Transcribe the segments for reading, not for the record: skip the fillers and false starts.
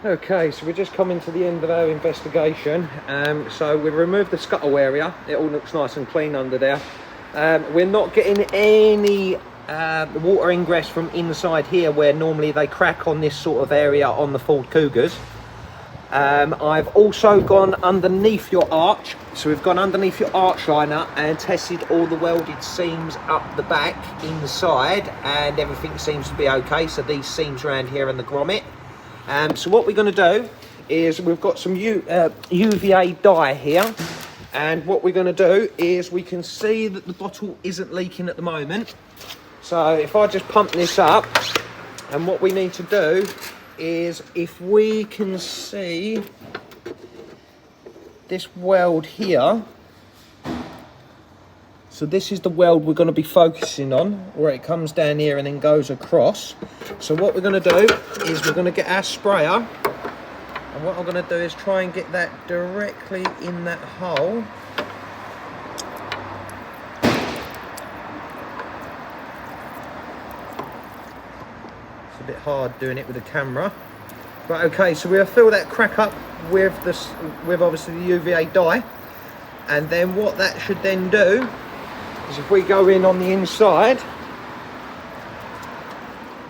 Okay, so we're just coming to the end of our investigation. So we've removed the scuttle area. It all looks nice and clean under there. We're not getting any water ingress from inside here where normally they crack on this sort of area on the Ford Cougars. I've also gone underneath your arch. So we've gone underneath your arch liner and tested all the welded seams up the back inside, and everything seems to be okay. So these seams around here and the grommet. So what we're going to do is we've got some UVA dye here, and what we're going to do is we can see that the bottle isn't leaking at the moment. So if I just pump this up, and what we need to do is, if we can see this weld here, so this is the weld we're going to be focusing on, where it comes down here and then goes across. So what we're going to do is we're going to get our sprayer, and what I'm going to do is try and get that directly in that hole. It's a bit hard doing it with the camera. But okay, so we'll fill that crack up with obviously the UVA dye, and then what that should then do is, if we go in on the inside,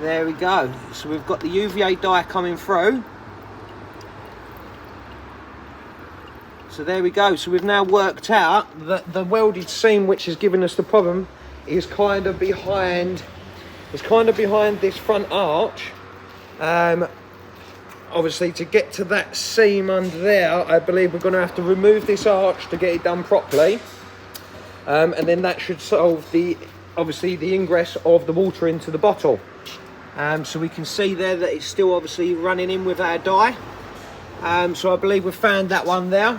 there we go. So we've got the UVA dye coming through. So there we go. So we've now worked out that the welded seam which has given us the problem is kind of behind this front arch. Obviously, to get to that seam under there, I believe we're going to have to remove this arch to get it done properly. And then that should solve obviously the ingress of the water into the bottle. So we can see there that it's still obviously running in with our dye. So I believe we've found that one there.